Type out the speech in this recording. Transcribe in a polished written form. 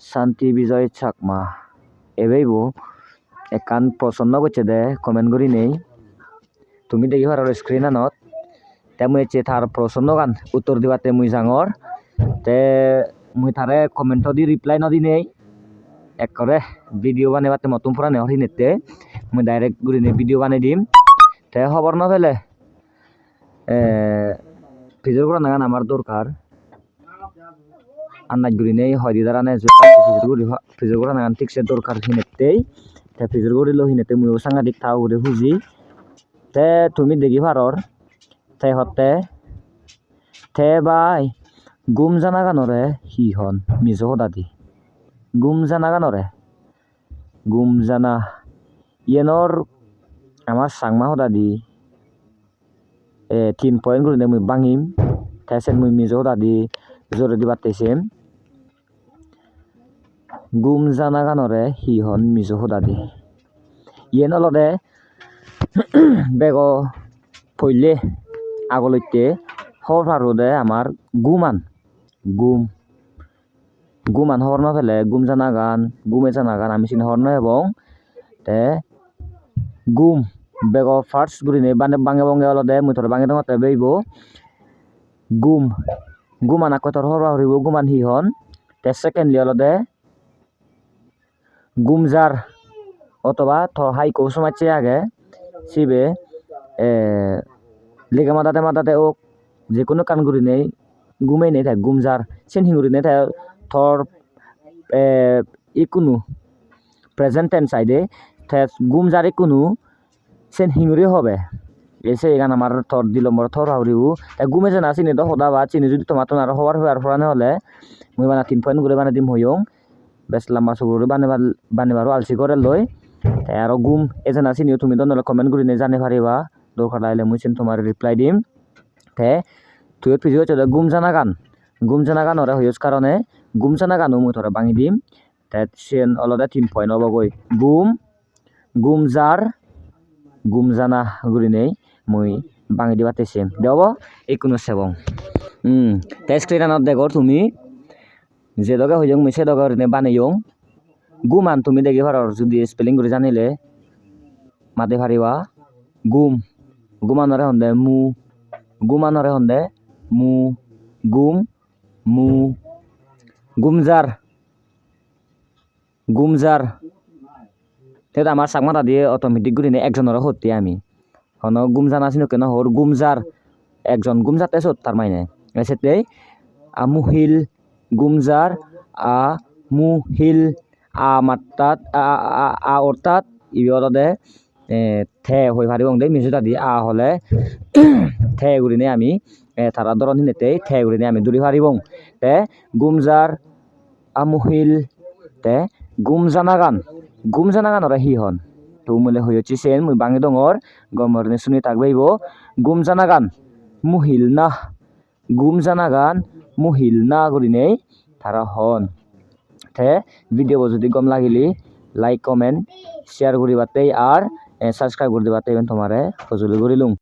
শান্তি বিজয় চাকমা এবেইবো একান পছন্দ করছে দে কমেন্ট করি নেই তুমি দেখি আর স্ক্রিন আনত তে মুই এসে তার প্রশ্ন গান উত্তর দিবাতে মুই জাঙর তে মুই তারে কমেন্ট দি রিপ্লাই নদি নেই এক করে ভিডিও বানাবাতে মতন পুরা নেহরি নেতে মুই ডাইরেক্ট ঘুরি নেই ভিডিও বানাই দিম তে খবর না পেলে ফিজর করা নাগান আমার দরকার আন্নাজ ঘুরি নেই হয়দি দ্বারা নে ফিজর করা নাগান ঠিকসে দরকার হিনেতেই তে ফিজর করিল হিনেতে মুইও সাংঘাতিক থাও ঘুরে খুঁজি তে তুমি দেখি ভারর তে হতে তে বাই গুম জানা গানরে হি হন মিজো দাদি গুম জানা গানরে গুম জানা ইয়েনর আমার সাংমা দাদি 3 পয়েন্ট করে মুই বাঙিম তেসেন মুই মিজো দাদি জোরে দি বাতেছেন গুম জানা গানরে হি হন মিজো দাদি ইয়েন অলদে বেগ ফইলে আগলৈতে হর হারুদে আমার গুমান গুম গুমান হর না ফেলে গুম জানা গান গুমে জানা গান আমি চিনি হর না এবং তে গুম বেগ ফার্স্ট গুরি নেই বাঙে বঙ্গে অলদে মুই তোর বাঙে দঙতে বেইব গুম গুমান আকো তোর হর হরিব গুমান হি হন তে সেকেন্ডলি অলদে গুমজার অথবা থর হাই কৌ সমাজে আগে সিবে লেগে মাদাতে ও যে কোনো কান গুরি নেই গুমেই নেই থাকে গুমজার সেন হিঙ্গুরি নেই থাকে থর ইকুনু প্রেজেন্ট টেন্স সাইডে গুমজার ইকুনু সেন হিঙ্গুরি হবে এসে এখান আমার থর দিলম্বর থর হাউরিউ তাই গুমে যে না চিনি তো সদা বা চিনি যদি তোমার আর হওয়ার ফরানে হলে মুই বানা 3 পয়েন্ট করে বানা দিম হইং বেশ লম্বা সুগুরি বানিবারও আলসি করে লই তাই আরো গুম এজে না চিনিও তুমি তো নলে কমেন্ট করে নে জানে পারিবা দরকার লাইলে মুই চিন তোমার রিপ্লাই দিম তে তুই ভিডিও চলে গুম জানা গান ওরে হইস কারণে গুম জানা গানও মুই তোরা বাঙি দিম তে সেন অলদে 3 পয়েন্ট হব গই গুমজার গুম জানা গুরি নেই মুই বাঙি দিবাতেছে দেব এই কোনো সেবং তে স্ক্রিন আনত দেখো তুমি যে দগে হইজং মুই সে দগে নে বানাইয়ং গুমান তুমি দেখি পারো যদি স্পেলিং করে জানিলে মাতে পারিবা গুমানরে হন্দে মু গুমানরে হন্দে মু মু গুমজার তে আমার সাকমাতা দিয়ে অটোমেটিক গুরি নে একজনের হতে আমি হন গুমজানা ছিল কেন হর গুমজার একজন গুমজাতে সত তার মাইনে সেতে মুহিল গুমজার মুহিল মাত্রাত অর্থাৎ ইয়দে থে হই পারিব দে মিজুতা দি হলে থে গুরিনে আমি তারা ধরন হিনেতে থে গুরিনে আমি দূরি পারিব তে গুমজার মুহিল তে গুমজানা গান ওরা হি হন তো মলে হইছি সেন মুই বাঙে দঙর গমরনে শুনি থাকবেইব গুমজানা গান মুহিল না গুরিনে তারা হন তে ভিডিও যদি গম লাগিলি লাইক কমেন্ট শেয়ার করিবাতেই আর সাবস্ক্রাইব করে দিবাতেই তোমারে ফজলি করিলুম।